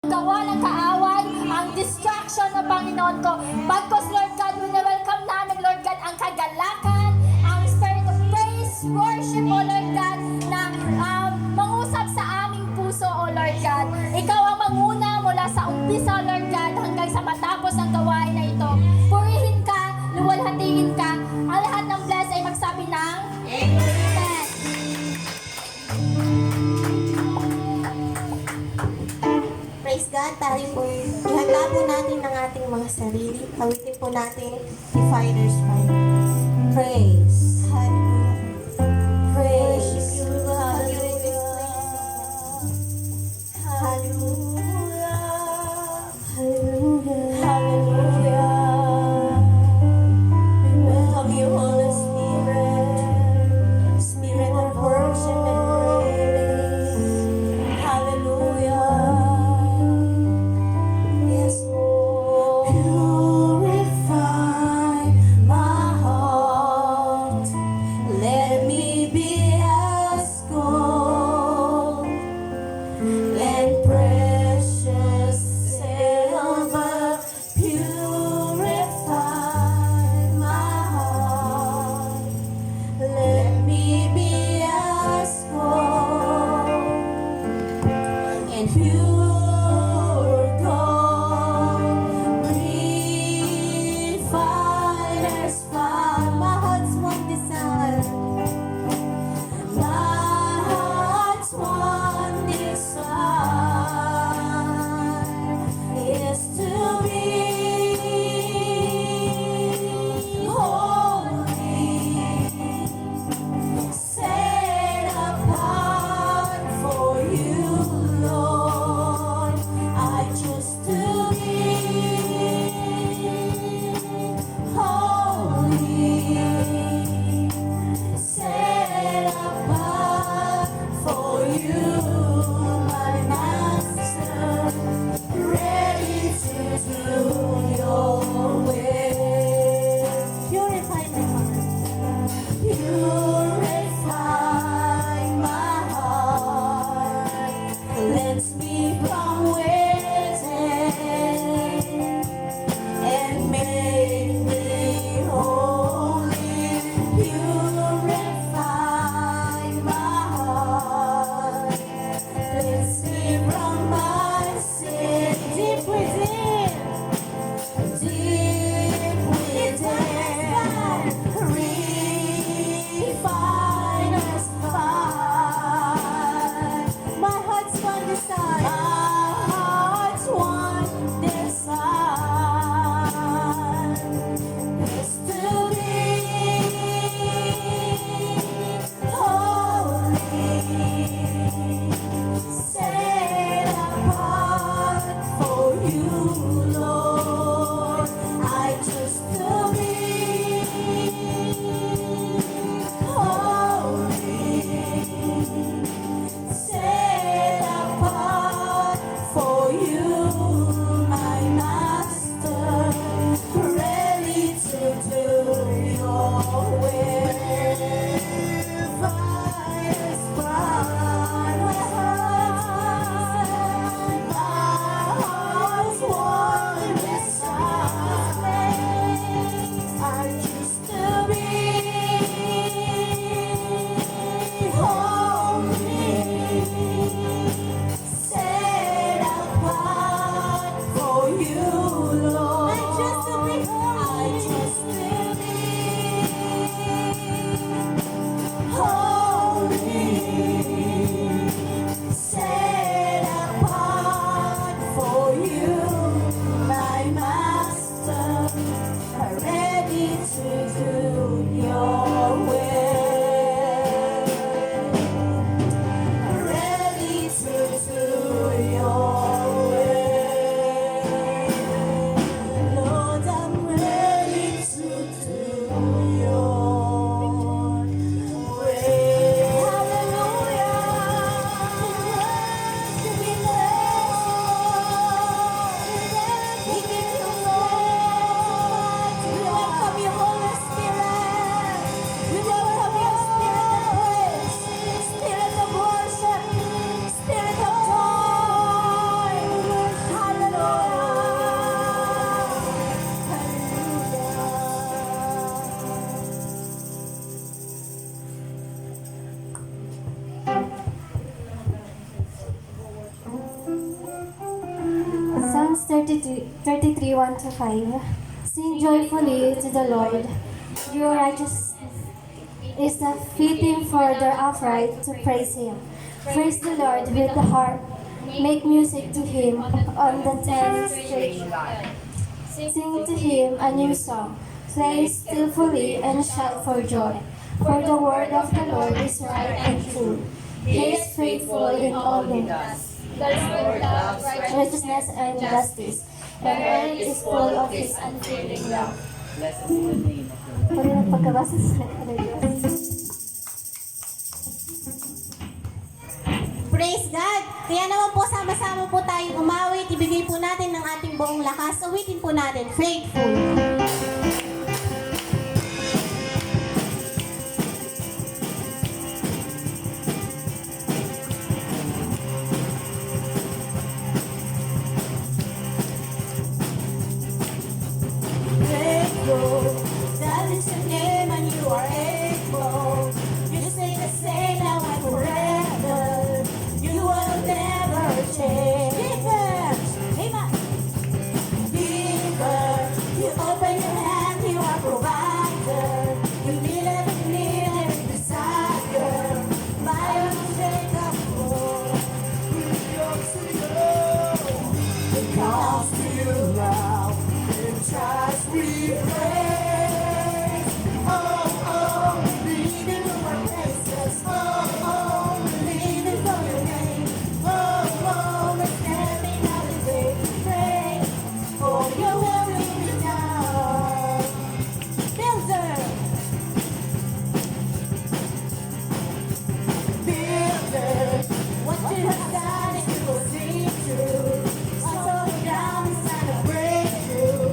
gawa ng kaaway, ang distraction ng Panginoon ko. Pagkos, Lord God, welcome namin, Lord God, ang kagalakan, ang spirit of praise, worship, O Lord God, na mangusap sa aming puso, O Lord God. Ikaw ang manguna mula sa umpisa, Lord God, hanggang sa matapos ang gawain na ito. Purihin ka, luwalhatiin ka. Ang lahat ng bless ay magsabi ng Amen. Praise God, tayo po. Ihanda po natin ang ating mga sarili. Kawitin po natin the Fighters Fight. Praise. Hallelujah. Praise. Hallelujah. Hallelujah. Hallelujah. We welcome you, Holy Spirit. Spirit of worship and praise. Hallelujah. Yes, Lord. Purify my heart. Let me be as gold and precious silver. Purify my heart. Let me be as gold and pure gold, refiner's fire. My heart's one desire. My heart's one desire is to be holy, set apart for you, Lord. I choose to be holy, set apart for you, my Master, ready to do your will. Purify my heart. Purify my heart. Cleanse me from within and make me holy. Purify my heart. Cleanse me from my sin. Deep within. Deep within, refiner's fire. My heart's one desire. My Psalms 33 1 to 5. Sing joyfully to the Lord. Your righteousness is the fitting for the upright to praise Him. Praise the Lord with the harp. Make music to Him on the 10th string. Sing to Him a new song. Play skillfully and shout for joy. For the word of the Lord is right and true. He is faithful in all He does. The Lord loves Righteousness and justice. And earth is full of His unfailing love. Blessed be the name of the Lord. Pwede na pagkabasa sa Diyos. Praise God! Kaya naman po, sama-sama po tayong umawit. Ibigay po natin ng ating buong lakas. Awitin po natin, Faithful. Faithful, that is your name and you are able. You stay the same now and forever. You will never change. Giver, amen. Giver, you open your hand, you are provider. You meet every need, every desire. My unshakable, it comes to you now. In trust we praise. Oh, oh, believing in our praises. Oh, oh, believing for your name. Oh, oh, we're standing out the day. Pray for your will to be done. Builder. Builder. What you have done is you will see through. So down inside a breakthrough.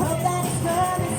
Hope that it's burning.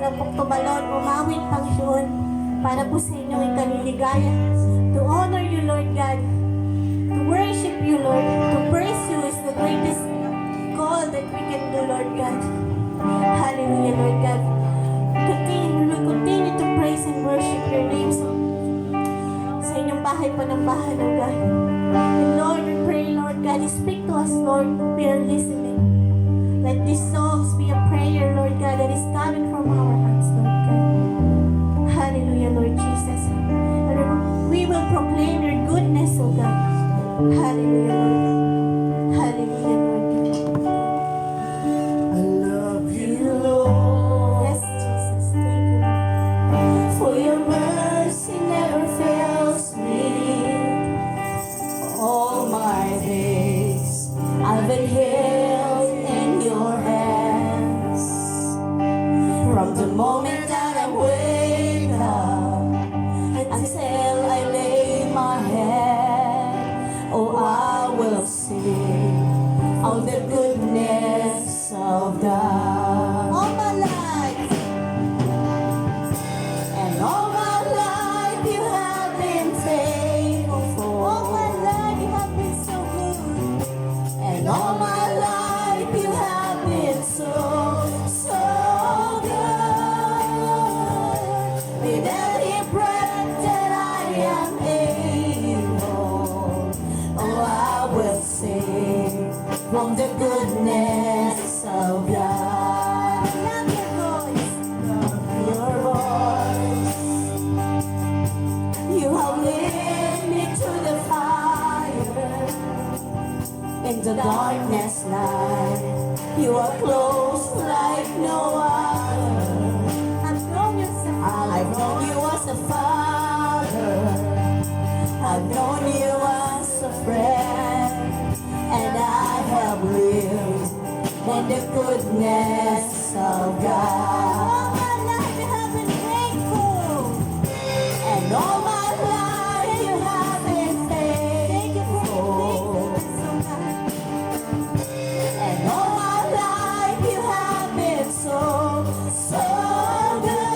para po tumalon, umawit, Panginoon, para po sa inyong ikaliligaya. To honor you, Lord God. To worship you, Lord. To praise you is the greatest call that we can do, Lord God. Hallelujah, Lord God. We will continue to praise and worship your name sa inyong bahay panambahan, Lord God. And Lord, we pray, Lord God, speak to us, Lord. We are listening. Let these songs be a prayer, Lord God, that is coming from our hearts, Lord God. Hallelujah, Lord Jesus. And we will proclaim your goodness, O God. Hallelujah, Lord. Hallelujah, Lord God. I love you, Lord, Yes, Jesus. Thank you, Lord. for your mercy never fails me. All my days I've been held in your hands. From the moment that I wake up until I lay my head, oh, I will sing of the goodness of God. All my life, And all my life you have been faithful. all my life, you have been so good. And all my life you have been so, so good. With every breath that I am able, oh, I will sing from the goodness of God. Love your voice. Your voice, you have led me to the fire. In the darkness night, you are close like no other. I've known you so I've known you as a father, I've known you as a friend, and I have lived in the goodness of God. all my life, you have been faithful. And all my life you have been Thank you for faithful. your faithfulness, oh God. And all my life you have been so, so good.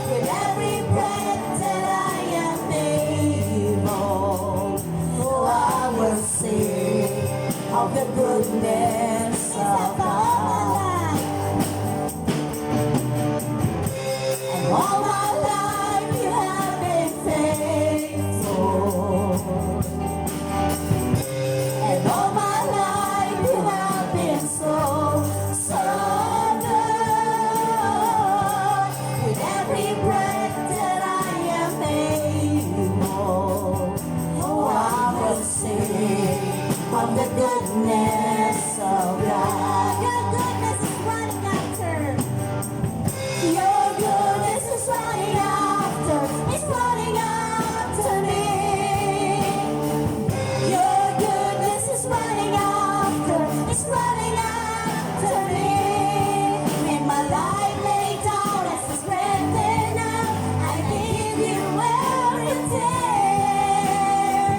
With every breath that I am able, oh, I will sing of the goodness of God. And all my life you have been faithful. And all my life you have been so, so good. With every breath that I am able, oh, I will sing of the goodness of God. Your goodness is running after. Your goodness is running after, it's running after me. Your goodness is running after, it's running after me. In my life laid down as it's written out, I give you everything.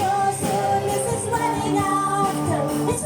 Your goodness is running after, it's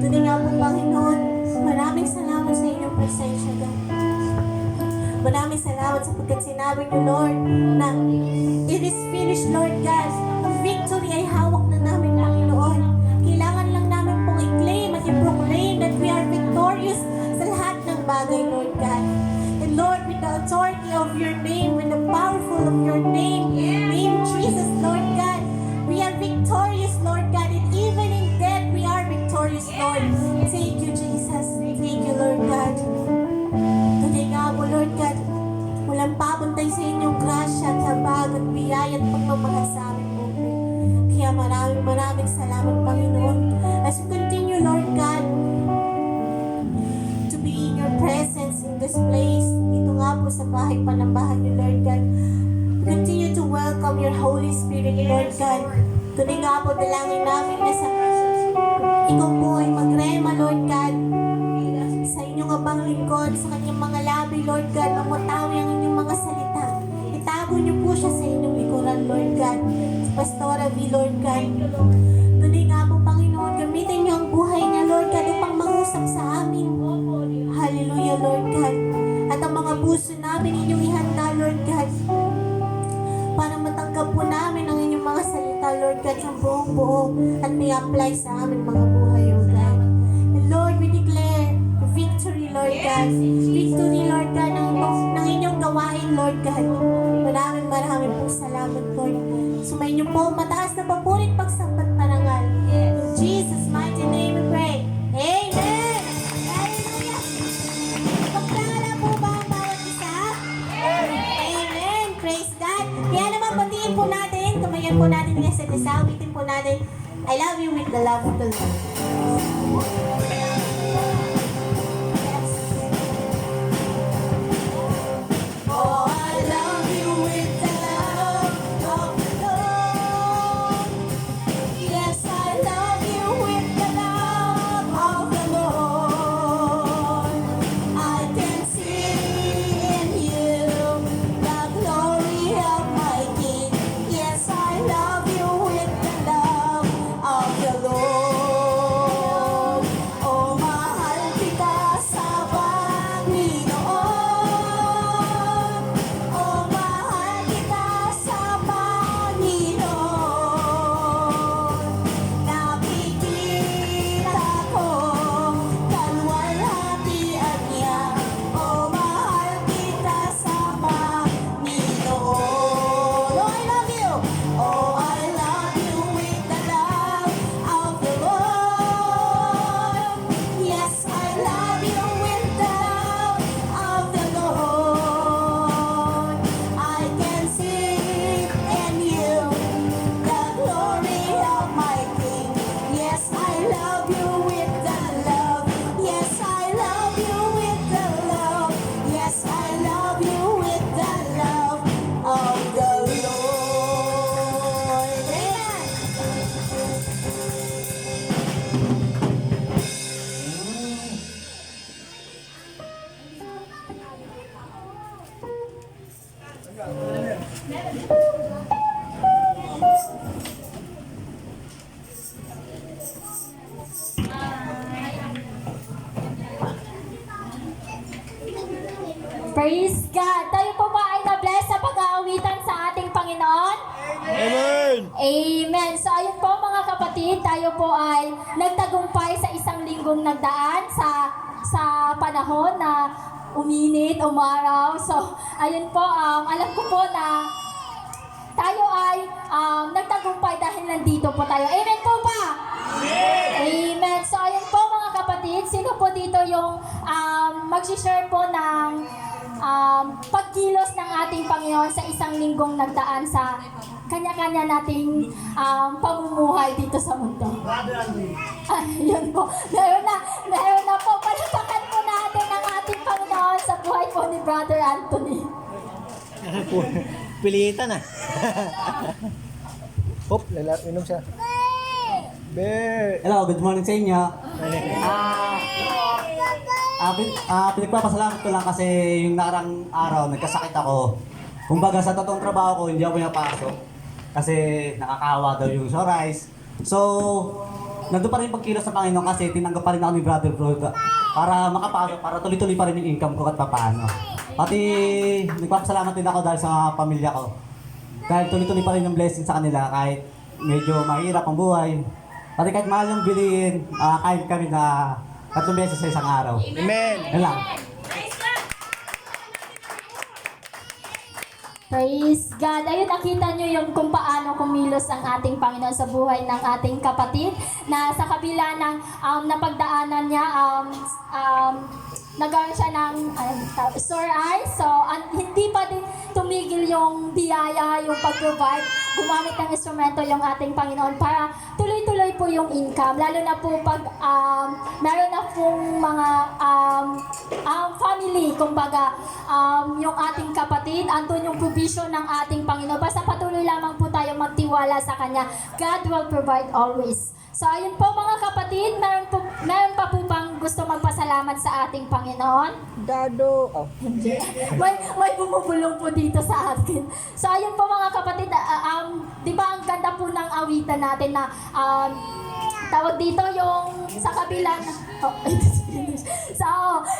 Tunay nga po, Panginoon, maraming salamat sa inyong presensya, God. Maraming salamat sapagkat sinabi niyo, Lord, na it is finished, Lord God. Ang victory ay hawak na namin, Panginoon. Kailangan lang namin pong i-claim at i-proclaim that we are victorious sa lahat ng bagay, Lord God. And Lord, with the authority of your name, with the powerful of your name, name Jesus, Lord God, we are victorious, Lord God. And even in death, we are victorious, Lord. Thank you, Jesus. Thank you, Lord God. Tunay nga po, Lord God, walang papuntay sa inyong grasya at habag at biyaya at pagmamahal sa amin po. Kaya maraming salamat, Panginoon. As we continue, Lord God, to be in your presence in this place, ito nga po sa bahay panambahan niyo, Lord God. Continue to welcome your Holy Spirit, Lord God. Tunay nga po, dalangin namin na sa ikaw po ay magrema, Lord God, sa inyong abang lingkod, sa kanyang mga labi, Lord God, mamutawi ang inyong mga salita. Itago niyo po siya sa inyong likuran, Lord God. Sa Pastora V, Lord God. Tunay nga po, Panginoon, gamitin niyo ang buhay niya, Lord God, upang mangusap sa amin. Hallelujah, Lord God. At ang mga puso namin inyong ihanda, Lord God, para matanggap po namin ang inyong mga salita, Lord God, sa buong buo at may apply sa aming mga buhay, Lord God. And Lord, we declare victory, Lord God. Victory, Lord God, ng inyong gawain, Lord God. Maraming pong salamat, Lord. Sumayin niyo po mataas na papurit pagsampat parangal. In Jesus' mighty name we pray. Amen! Hallelujah! Pagkala po ba ang bawat isa? Amen! Praise God! Kaya naman batiin po natin, tumayan po natin ng isa't isa, ulitin po natin, I love you with the love of the Lord. Oh, I love you with the love of the Lord. Yes, I love you with the love of the Lord. I can see in you the glory of my King. Yes, I love you with the love of the Lord. Oh, mahal kita sa Panginoon. Oh, mahal kita sa Panginoon. Nakikita ko kalwalhatian niya. Oh, mahal kita sa Panginoon. Oh, I love you. Oh, I love you with the love of the Lord. Yes, I love you with the love of the Lord. I can see in you the glory of my King. Yes, I love you with the love. Yes, I love you with the love. Yes, I love you with the love of the Lord. Amen. Praise God! Tayo po ba ay na-bless sa pag-aawitan sa ating Panginoon? Amen! Amen! So ayun po mga kapatid, tayo po ay nagtagumpay sa isang linggong nagdaan sa panahon na uminit, umaraw. So ayun po, alam ko po na tayo ay nagtagumpay dahil nandito po tayo. Amen po ba? Amen! So ayun po mga kapatid, sino po dito yung mag-share po ng pagkilos ng ating Panginoon sa isang linggong nagdaan sa kanya-kanya nating pamumuhay dito sa mundo. Ayun po. Meron na po. Palapakan po natin ang ating Panginoon sa buhay po ni Brother Anthony. Pilitan ah. Hop, inom siya. Hello, good morning sa inyo. Pinagpapasalamat ko lang kasi yung nakarang araw, nagkasakit ako. Kumbaga sa totoong trabaho ko, hindi ako pinapasok. Kasi nakakahawa daw yung sore eyes. So, nandun pa rin pagkilos sa Panginoon kasi tinanggap pa rin ako ni Brother Bro para makapasok, para tuloy-tuloy pa rin yung income ko at papaano. Pati nagpapasalamat din ako dahil sa pamilya ko. Kahit tuloy-tuloy pa rin yung blessing sa kanila kahit medyo mahirap ang buhay. Pati kahit mahal yung bilihin, kahit kami na 3 beses sa isang araw. Amen. Yan lang. Praise God. Ayun, nakita nyo yung kung paano kumilos ang ating Panginoon sa buhay ng ating kapatid na sa kabila ng napagdaanan niya, nagkaroon siya ng sore eyes. So, hindi pa din tumigil yung biyaya, yung pag-provide. Gumamit ng instrumento yung ating Panginoon para tuloy-tuloy po yung income. Lalo na po pag meron na pong mga family, kumbaga, yung ating kapatid, andun yung provision ng ating Panginoon. Basta patuloy lamang po tayo magtiwala sa Kanya. God will provide always. So, ayun po mga kapatid, meron pa po bang gusto magpasalamat sa ating Panginoon? Dado. Oh. may bumubulong po dito sa atin. So, ayun po mga kapatid, di ba ang ganda po ng awitan natin na tawag dito yung sa kabila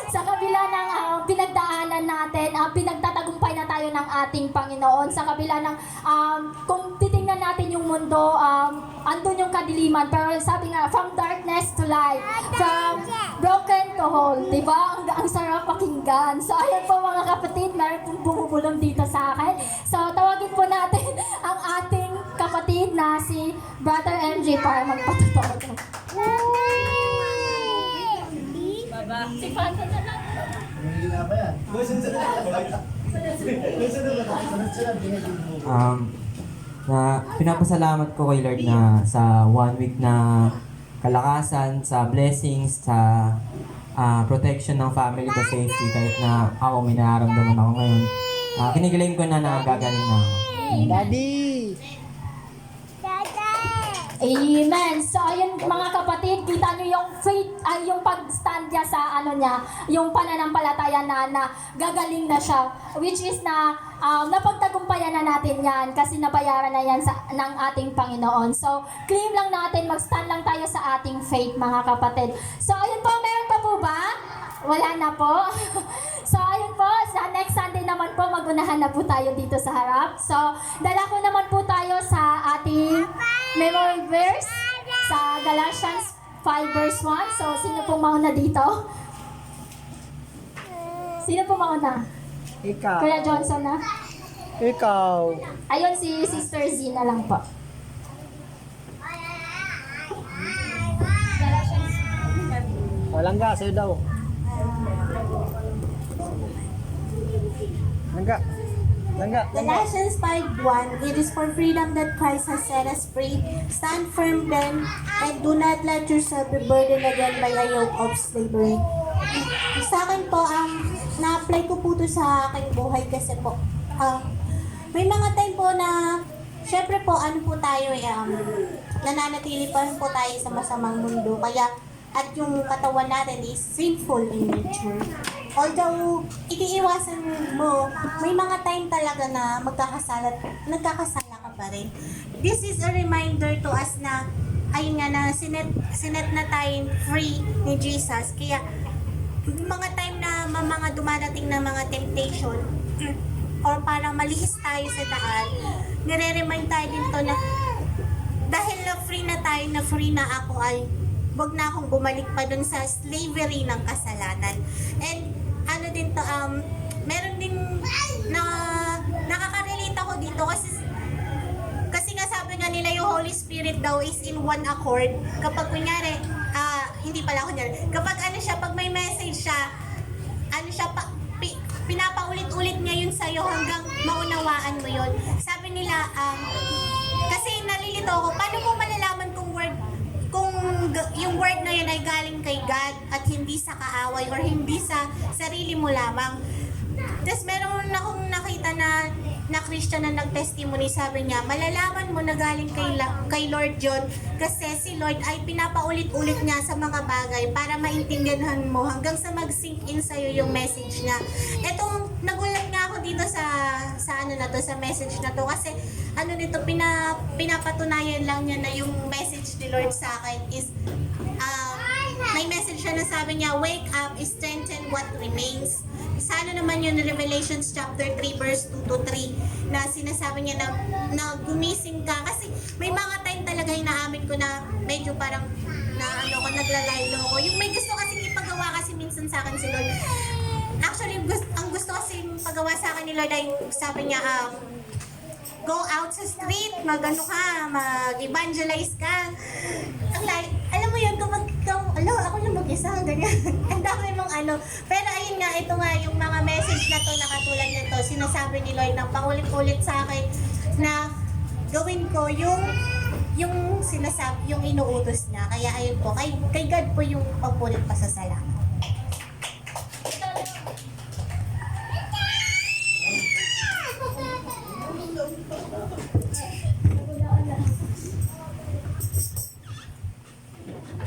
sa kabila ng pinagdaanan natin, pinagtatagumpay na tayo ng ating Panginoon. Sa kabila ng kung titingnan natin yung mundo, andun yung kadiliman, pero sabi nga, from darkness to light, from broken to whole, di ba? Ang sarap pakinggan. So, ayun po mga kapatid, meron pong bumubulong dito sa akin. So, tawagin po natin ang ating kapatid na si Brother MJ para magpatotoo. Si Panta na lang. Pinapasalamat ko kay Lord na sa 1 week na kalakasan, sa blessings, sa protection ng family ko, safety, kahit na ako may nararamdaman ako ngayon. Kinikiling ko na gagaling na ako. Daddy. Amen. So, ayun mga kapatid, kita nyo yung faith, yung pag-stand niya sa yung pananampalataya na gagaling na siya. Which is na napagtagumpayan na natin yan kasi nabayaran na yan ng ating Panginoon. So, claim lang natin, mag-stand lang tayo sa ating faith mga kapatid. So, ayun po, meron pa po ba? Wala na po. So, ayun po, sa next Sunday naman po, magunahan na po tayo dito sa harap. So, dala ko naman po tayo sa ating memory verse sa Galatians 5 verse 1. So, sino pong mauna dito? Sino pong mauna? Ikaw. Kuya Johnson na? Ikaw. Ayun, si Sister Zina lang po. Langga, sa'yo daw. Langga. Langga. Galatians 5:1, it is for freedom that Christ has set us free. Stand firm then, and do not let yourself be burdened again by a yoke of slavery. Sa akin po, na-apply ko po to sa aking buhay kasi po, may mga time po na, syempre po, po tayo, nananatili pa rin po tayo sa masamang mundo. Kaya, at yung katawan natin is sinful in nature. Although, iniiwasan mo, may mga time talaga na nagkakasala ka pa rin. This is a reminder to us na, ayun nga na, sinet na tayo free ni Jesus. Kaya, mga time na mga dumadating na mga temptation, or parang malihis tayo sa daan, nire-remind tayo din to na, dahil na free na ako ay, wag na akong bumalik pa dun sa slavery ng kasalanan. And ano din to, meron din na nakaka-relate ako dito kasi nga sabi nga nila yung Holy Spirit daw is in one accord. Kapag kunyari, kapag pag may message siya, pinapaulit-ulit niya yun sa'yo hanggang maunawaan mo yun. Sabi nila, kasi nalilito ako, paano mo malalaman kung yung word na yun ay galing kay God at hindi sa kaaway or hindi sa sarili mo lamang. Tapos meron akong nakita na Christian na nag-testimony, sabi niya, malalaman mo na galing kay Lord John kasi si Lord ay pinapaulit-ulit niya sa mga bagay para maintindihan mo hanggang sa mag-sink in sa'yo yung message niya. Nagulat nga ako ako dito sa ano na to, sa message na to kasi ano nito pinapatunayan lang niya na yung message ni Lord sa akin is may message siya na sabi niya, wake up, strengthen what remains. Sa ano naman yun, Revelations chapter 3 verse 2 to 3 na sinasabi niya na gumising ka kasi may mga time talaga inaamin ko na medyo parang na ano ko, naglalaylo ko. Yung may gusto kasi ipagawa kasi minsan sa akin si Lord. Actually, ang gusto kasi pagawa sa akin ni Lord ay sabi niya, go out sa street, mag-ano ka, mag-evangelize ka. Alam mo yun, kung ako lang mag-isa, ganyan. Ang dami mong ano. Pero ayun nga, ito nga, yung mga message na to, na katulad nito, sinasabi ni Lord ng paulit-ulit sa akin na gawin ko yung sinasabi, yung inuutos niya. Kaya ayun po, kay God po yung pagpulit pasasalamat.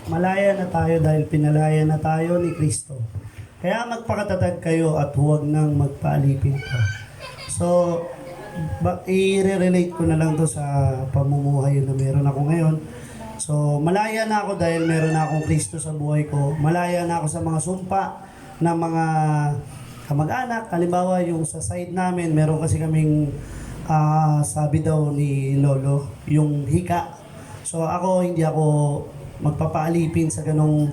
Malaya na tayo dahil pinalaya na tayo ni Kristo. Kaya magpakatatag kayo at huwag nang magpaalipin pa. So, i-relate ko na lang to sa pamumuhay na meron ako ngayon. So, malaya na ako dahil meron na akong Kristo sa buhay ko. Malaya na ako sa mga sumpa ng mga kamag-anak. Halimbawa, yung sa side namin, meron kasi kaming sabi daw ni Lolo, yung hika. So, hindi ako magpapaalipin sa ganong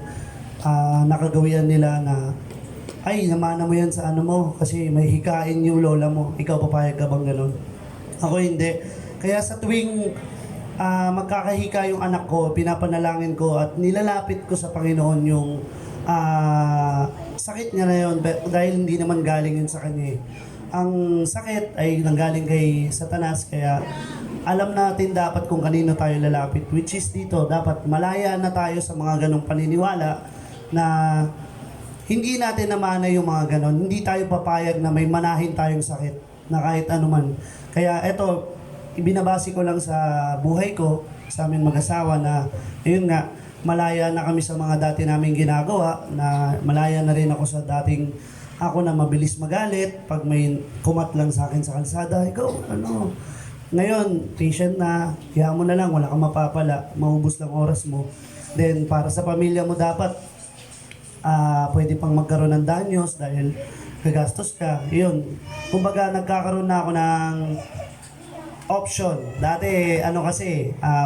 nakagawian nila na ay, namana mo yan sa ano mo kasi may hikain yung lola mo. Ikaw papayag ka bang ganon? Ako hindi. Kaya sa tuwing magkakahika yung anak ko, pinapanalangin ko at nilalapit ko sa Panginoon yung sakit niya na yun dahil hindi naman galing yun sa kanya. Ang sakit ay nanggaling kay Satanas kaya alam natin dapat kung kanino tayo lalapit, which is dito, dapat malaya na tayo sa mga ganong paniniwala na hindi natin namana yung mga ganon. Hindi tayo papayag na may manahin tayong sakit na kahit anuman. Kaya eto, ibinabasi ko lang sa buhay ko, sa amin mag-asawa na, ayun nga, malaya na kami sa mga dati naming ginagawa, na malaya na rin ako sa dating ako na mabilis magalit, pag may kumat lang sa akin sa kalsada, ikaw, ngayon, patient na, hiya mo na lang, wala kang mapapala, maubos lang oras mo. Then, para sa pamilya mo dapat, pwede pang magkaroon ng danyos dahil gagastos ka. Yun. Kumbaga, nagkakaroon na ako ng option. Dati,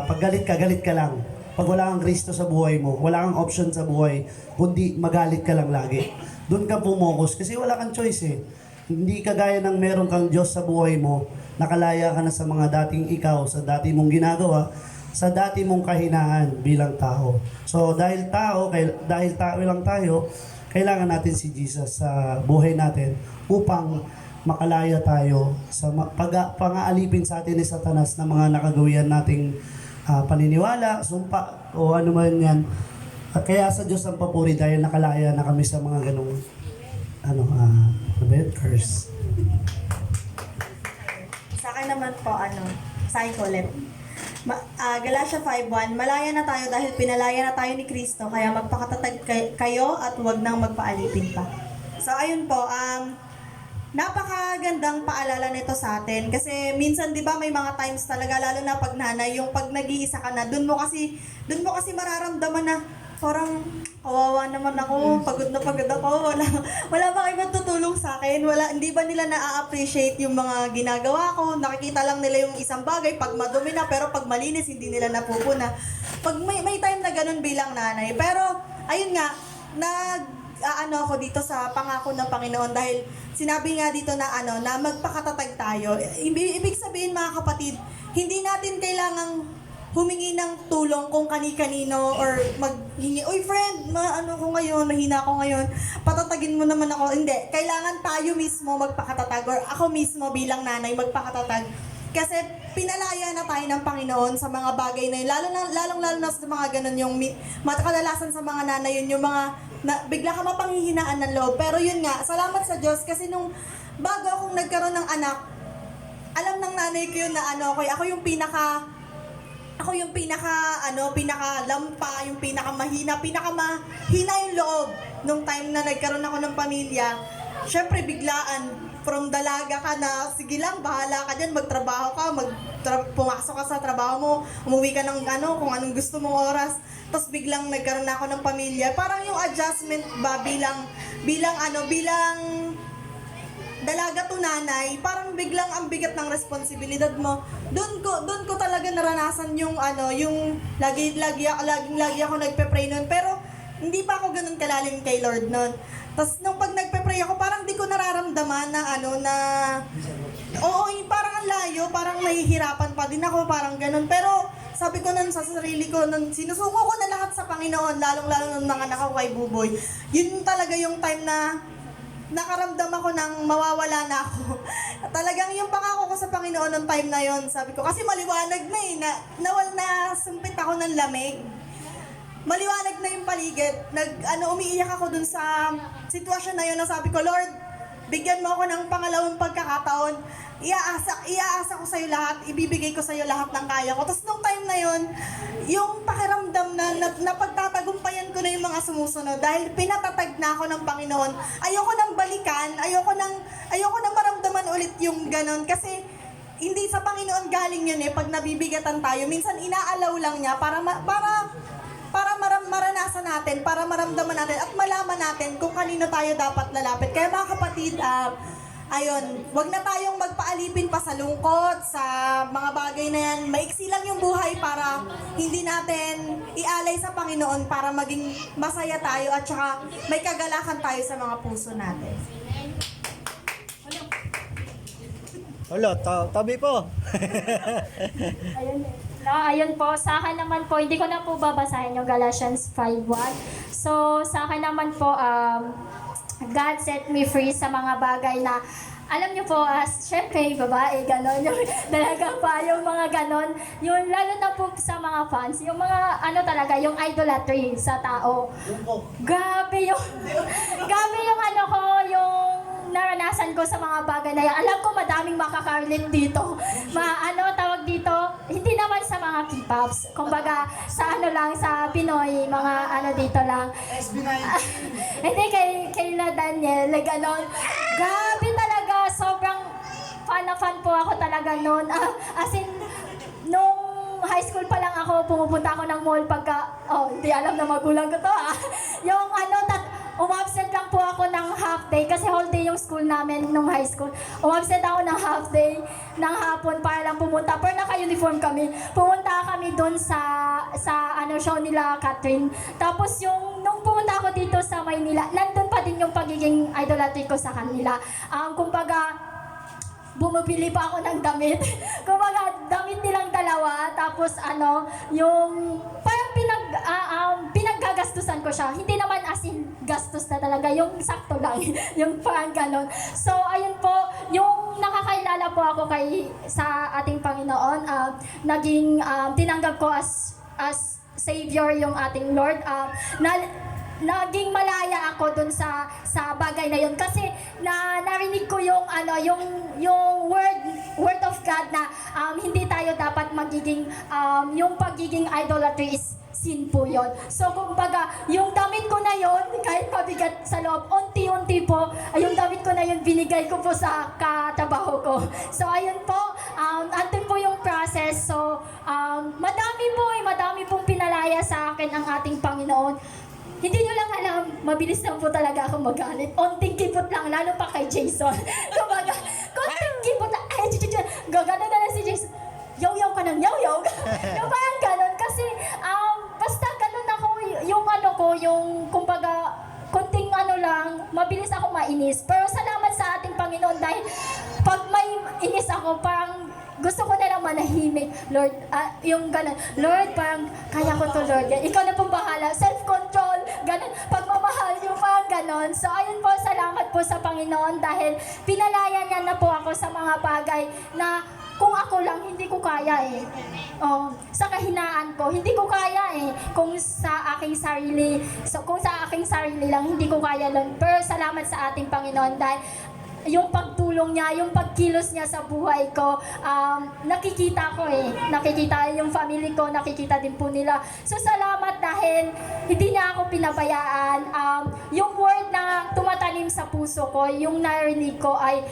pag galit ka lang. Pag wala kang Kristo sa buhay mo, wala kang option sa buhay, kundi magalit ka lang lagi. Doon ka pumokus kasi wala kang choice eh. Hindi kagaya ng meron kang Diyos sa buhay mo, nakalaya ka na sa mga dating ikaw, sa dati mong ginagawa, sa dati mong kahinaan bilang tao. So dahil tao lang tayo, kailangan natin si Jesus sa buhay natin upang makalaya tayo sa pang-aalipin sa atin ni Satanas na mga nakagawian nating paniniwala, sumpa o ano man yan. At kaya sa Diyos ang papuri dahil nakalaya na kami sa mga ganong curse. Sa akin naman po, sa akin ko ulit. Galatia 5:1, malaya na tayo dahil pinalaya na tayo ni Kristo, kaya magpakatatag kayo at huwag nang magpaalipin pa. So ayun po, napakagandang paalala nito sa atin kasi minsan 'di ba may mga times talaga lalo na pag nanay, yung pag nag-iisa ka na, doon mo kasi mararamdaman na parang kawawa naman ako, pagod na pagod ako, wala ba kayo magtutulong sa akin, hindi ba nila na-appreciate yung mga ginagawa ko, nakikita lang nila yung isang bagay pag madumi na, pero pag malinis hindi nila napupuna. Pag may time na ganun bilang nanay, pero ayun nga, ako dito sa pangako ng Panginoon dahil sinabi nga dito na na magpakatatag tayo. Ibig sabihin mga kapatid, hindi natin kailangang humingi ng tulong kung kani-kanino or maghingi, oy friend, mahina ako ngayon, patatagin mo naman ako. Hindi, kailangan tayo mismo magpakatatag or ako mismo bilang nanay magpakatatag. Kasi pinalaya na tayo ng Panginoon sa mga bagay na yun. Lalong-lalo na sa mga ganun yung kadalasan sa mga nanay yun, yung mga bigla ka mapanghihinaan ng loob. Pero yun nga, salamat sa Diyos kasi nung bago akong nagkaroon ng anak, alam ng nanay ko yun na ako yung pinaka lampa, yung pinakamahina yung loob. Nung time na nagkaroon ako ng pamilya, syempre biglaan, from dalaga ka na, sige lang, bahala ka dyan, magtrabaho ka, pumasok ka sa trabaho mo, umuwi ka ng kung anong gusto mong oras, tapos biglang nagkaroon na ako ng pamilya. Parang yung adjustment ba bilang dalaga to nanay, parang biglang ang bigat ng responsibilidad mo. Doon ko talaga naranasan yung laging ako nagpe-pray noon, pero hindi pa ako ganun kalalim kay Lord noon. Tapos nung pag nagpe-pray ako, parang di ko nararamdaman parang ang layo, parang mahihirapan pa din ako, parang ganun. Pero sabi ko nun sa sarili ko, sinusuko ko na lahat sa Panginoon, lalong-lalo ng mga anak ko kay Buboy. Yun talaga yung time na nakaramdam ako ng mawawala na ako. Talagang yung pangako ko sa Panginoon ng time na yon, sabi ko, kasi maliwanag na sumpit ako ng lamig. Maliwanag na yung paligid. Umiiyak ako dun sa sitwasyon na yun na sabi ko, Lord, bigyan mo ako ng pangalawang pagkakataon. Iaasa ko sa'yo lahat, ibibigay ko sa'yo lahat ng kaya ko. Tapos nung time na yun, yung pakiramdam na pagtatagumpayan ko na yung mga sumusunod dahil pinatatag na ako ng Panginoon. Ayoko nang balikan, ayoko nang maramdaman ulit yung ganon kasi hindi sa Panginoon galing yun pag nabibigatan tayo. Minsan inaalaw lang niya para maranasan natin, para maramdaman natin at malaman natin kung kanino tayo dapat lalapit. Kaya mga kapatid, wag na tayong magpaalipin pa sa lungkot, sa mga bagay na yan. Maiksi lang yung buhay para hindi natin ialay sa Panginoon para maging masaya tayo at saka may kagalakan tayo sa mga puso natin. Hala, tabi po. Ayun po, sa akin naman po, hindi ko na po babasahin yung Galatians 5:1. So, sa akin naman po, God set me free sa mga bagay na, alam niyo po, syempre, babae, gano'n, yung dalaga pa, yung mga gano'n, yung lalo na po sa mga fans, yung mga, talaga, yung idolatry sa tao. Grabe yung yung naranasan ko sa mga bagay na yan. Alam ko madaming makaka-relate dito. Tawag dito, hindi naman sa mga K-pops. Kumbaga, sa sa Pinoy, mga dito lang. Hindi, kay La Daniel, ganon. Grabe talaga, sobrang fan na fan po ako talaga noon. As in, nung high school pa lang ako, pumupunta ako ng mall pagka, hindi alam na magulang ko to yung umabsent lang po ako ng half day kasi whole day yung school namin nung high school. Umabsent ako ng half day ng hapon para lang pumunta. Pero naka-uniform kami. Pumunta kami doon sa show nila Catherine. Tapos nung pumunta ako dito sa Maynila, nandun pa din yung pagiging idolatry ko sa kanila. Kumbaga, bumibili pa ako ng damit. Kumbaga, damit nilang dalawa. Tapos yung parang pinaggagastusan ko siya. Hindi naman as in gastos na talaga. Yung sakto lang. Yung parang ganon. So, ayun po, yung nakakailala po ako sa ating Panginoon. Naging tinanggap ko as Savior yung ating Lord. Naging malaya ako dun sa bagay na yun kasi narinig ko yung word of God na hindi tayo dapat magiging yung pagiging idolatry is sin po yun. So kumbaga, yung damit ko na yun, kahit mabigat sa loob, unti-unti po, yung damit ko na yun, binigay ko po sa katrabaho ko. So ayun po, andun po yung process. So madami pong pinalaya sa akin ang ating Panginoon. Hindi nyo lang alam, mabilis lang po talaga ako magalit. Onting kipot lang, lalo pa kay Jason. Kumbaga, konting kipot lang, gagano na lang si Jason. Yaw-yaw ka ng yaw-yaw. Yung parang ganon. Kasi, basta ganon ako, yung kumbaga, konting lang, mabilis ako mainis. Pero salamat sa ating Panginoon dahil pag may inis ako, parang gusto ko na lang manahimik, Lord, yung gano'n, Lord, parang kaya ko to, Lord, ikaw na pong bahala, self-control, gano'n, pagmamahal, yung parang gano'n. So, ayun po, salamat po sa Panginoon dahil pinalaya niya na po ako sa mga bagay na kung ako lang, hindi ko kaya sa kahinaan ko, hindi ko kaya kung sa aking sarili lang, hindi ko kaya lang. Pero salamat sa ating Panginoon dahil yung pagtulong niya, yung pagkilos niya sa buhay ko, nakikita ko nakikita yung family ko, nakikita din po nila. So salamat dahil hindi niya ako pinabayaan. Yung word na tumatanim dumating sa puso ko, yung narinig ko ay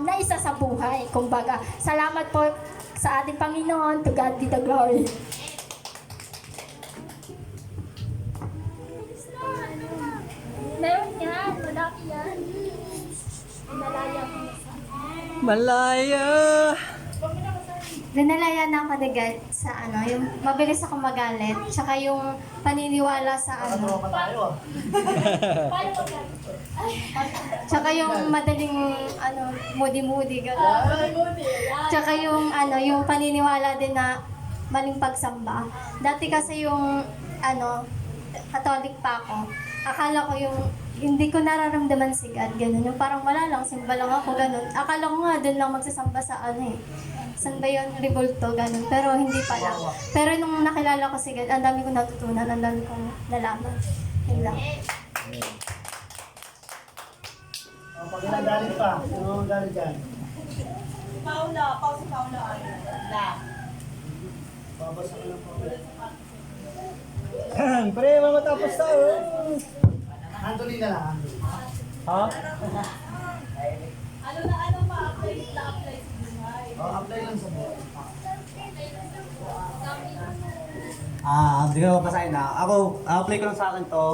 naisa sa buhay. Kumbaga, salamat po sa ating Panginoon. To God be the glory. Meron yan. Malaki yan. Malaya ko na sa... Malaya! Dinalayan ako ni God sa yung mabilis ako magalit, tsaka yung paniniwala sa tsaka yung madaling moody-moody gano'n. Tsaka yung yung paniniwala din na maling pagsamba. Dati kasi yung Catholic pa ako. Akala ko yung hindi ko nararamdaman si God, gano'n. Yung parang wala lang, simba lang ako, gano'n. Akala ko nga doon lang magsasamba sa saan ba yun, Revolto, gano'n. Pero hindi pala. Pero nung nakilala ko si God, ang dami kong natutunan, ang dami kong nalaman. Yun lang. Pag nagalit pa, sino galit dyan? Paula, si Paula ay. Babasa ka ng Paula. Pre, mamatapos tayo. Anthony na lang, Anthony. Ha? Ano ma-apply sa buhay? Apply lang sa buhay. Hindi ko mapasahin na. Ako, apply ko lang sa akin to.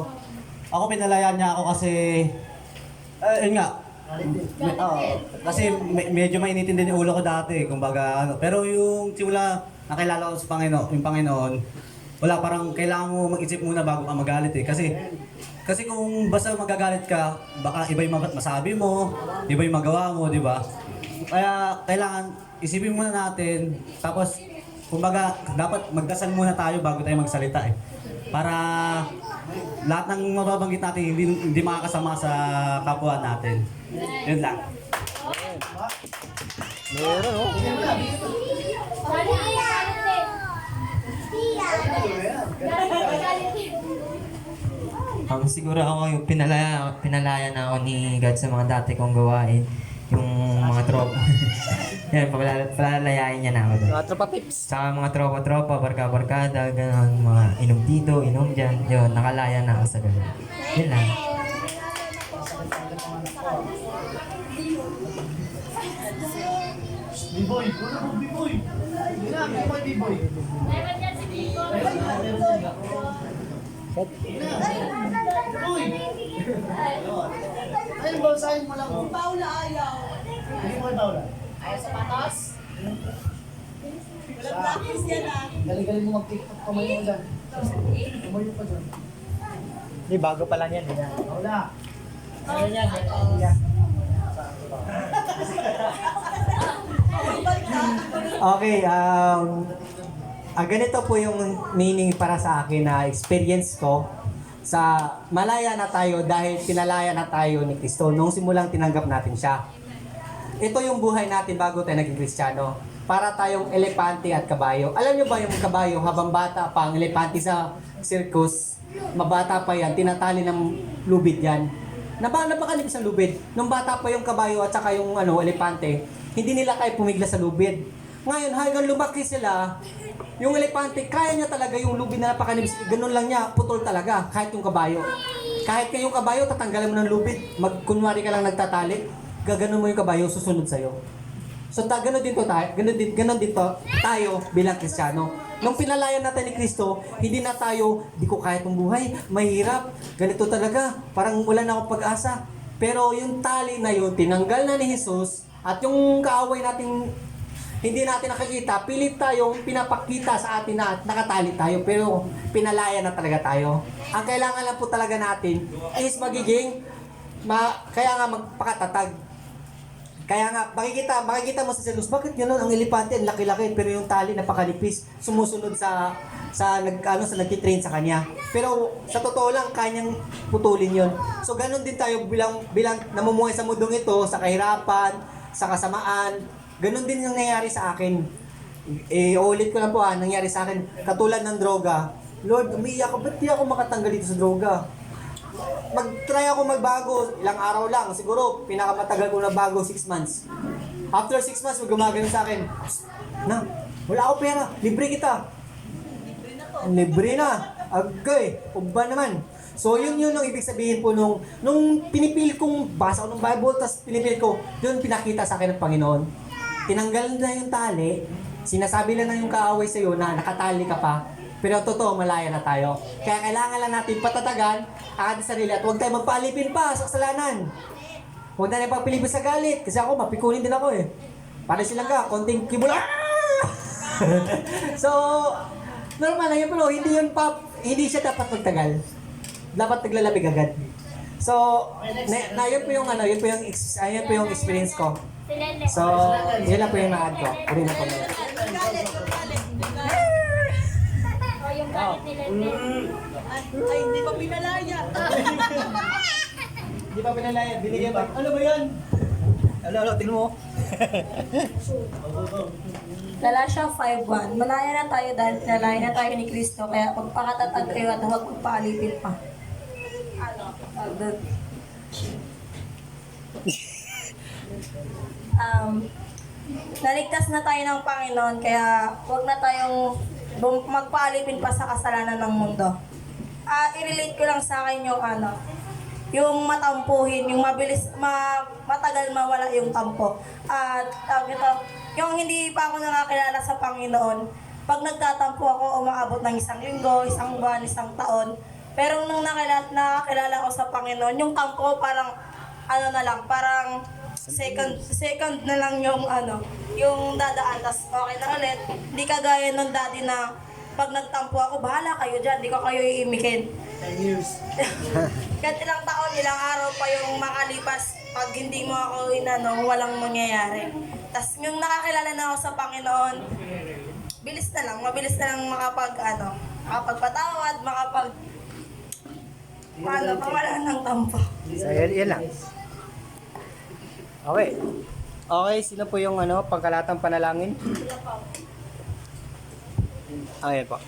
Ako pinalayan niya ako kasi, yun nga. Kasi medyo mainitin din yung ulo ko dati, kumbaga pero yung simula nakilala ko sa Panginoon, yung Panginoon, wala, parang kailangan mo mag-isip muna bago ka magalit eh. Kasi kung basta magagalit ka, baka iba yung masabi mo, iba yung magawa mo, di ba? Kaya kailangan isipin muna natin, tapos kumbaga dapat magdasal muna tayo bago tayo magsalita eh. Para lahat ng mababanggit natin hindi makakasama sa kapwa natin. Yun lang. Meron, oh. Siguro ako yung pinalaya na ako ni God sa mga dati kong gawain. Yung mga tropa. Yan, palalayain niya na ako doon. Mga tropa pips. Saka mga tropa-tropa, barka-barkada, gano'n, mga inom dito, inom dyan. Yun, nakalaya na ako sa gano'n. Yun lang. B-boy, wala mo B-boy. Hindi na, B-boy. Meron yan si Kiko. Uy! Ayun, basahin mo lang. Paula ayaw. Hindi mo kay Paula. Ayaw sa patos? Walang practice yan Galing-galing mo mag-tiktok. Tumayo mo dyan. Tumayo pa dyan. Hindi, bago pa lang yan. Paula. Meron yan. Okay, ganito po yung meaning para sa akin na experience ko sa malaya na tayo dahil pinalaya na tayo ni Kristo nung simulang tinanggap natin siya. Ito yung buhay natin bago tayo naging Kristiyano. Para tayong elepante at kabayo. Alam nyo ba yung kabayo habang bata pa ang elepante sa circus, mabata pa yan, tinatali ng lubid yan. Napakalipis ang lubid. Nung bata pa yung kabayo at saka yung elepante, hindi nila kaya pumigla sa lubid. Ngayon, hanggang lumaki sila, yung elepante, kaya niya talaga yung lubid na napakanipis. Ganun lang niya, putol talaga, kahit yung kabayo. Kahit kayong kabayo, tatanggalan mo ng lubid. Kunwari ka lang nagtatali, gaganon mo yung kabayo, susunod sa'yo. So, ganun dito tayo bilang Kristiyano. Nung pinalayan natin ni Kristo, hindi na tayo, di ko kaya itong buhay, mahirap, ganito talaga, parang wala na akong pag-asa. Pero yung tali na yun, tinanggal na ni Jesus, at yung kaaway nating hindi natin nakikita, pilit tayong pinapakita sa atin na nakatali tayo, pero pinalaya na talaga tayo. Ang kailangan lang po talaga natin is kaya nga magpakatatag. Kaya nga, makikita mo sa selos, bakit gano'n ang elepante, ang laki-laki, pero yung tali napakalipis, sumusunod sa nagtitrain sa kanya. Pero sa totoo lang, kanyang putulin yon. So gano'n din tayo bilang namumuhay sa mundong ito, sa kahirapan, sa kasamaan, gano'n din yung nangyayari sa akin. Ulit ko lang po nangyari sa akin, katulad ng droga. Lord, umiiyak ako, ba't di ako makatanggal dito sa droga? Mag-try ako magbago, ilang araw lang. Siguro, pinakamatagal ko na bago, 6 months. After 6 months, gumagano sa akin, na, wala ako pera, libre kita. Libre na. Agay, ba naman. So yun ang ibig sabihin po nung pinipil kong basa ko ng Bible, tapos pinipil ko, yun pinakita sa akin ng Panginoon. Tinanggal na yung tali, sinasabi lang na yung kaaway sa'yo na nakatali ka pa, pero totoo, malaya na tayo. Kaya kailangan lang natin patatagan ang ating sarili at huwag tayo magpaalipin pa sa kasalanan. Huwag na tayo pagpilipin sa galit, kasi ako, mapikunin din ako eh. Para silang ka, konting kibula. So, normal lang yun, pero hindi siya dapat magtagal. Dapat naglalabig agad. So, yun po yung yun po yung experience ko. So, yun lang po yung na-add ko. Uri na po. O yung galit ni Lenden. Ay, hindi pa pinalaya. Hindi pa pinalaya, binigyan pa. Ano ba yan? Ano, tingnan mo. Galatia 5:1. Malaya na tayo dahil pinalaya na tayo ni Kristo, kaya magpakatatag kayo at huwag magpaalipin pa. Naligtas na tayo ng Panginoon, kaya huwag na tayong magpaalipin pa sa kasalanan ng mundo. I-relate ko lang sa akin yung matampuhin, yung matagal mawala yung tampo. At yung hindi pa ako nakakilala sa Panginoon, pag nagtatampo ako, umaabot ng 1 linggo, 1 buwan, 1 taon. Pero nung nakakilala ko sa Panginoon, yung tampo parang parang second na lang yung dadaan, tas okay na ulit. Hindi kagaya nung dati na pag nagtampo ako, bahala kayo dyan, di ko kayo iimikin. 10 years. Kahit ilang taon, ilang araw pa yung makalipas, pag hindi mo ako walang mangyayari. Tas yung nakakilala na ako sa Panginoon, mabilis na lang makapagpatawad, pawala ng tampo. So, yan lang. Okay. Okay, sino po yung pangkalatang panalangin? Ayan po.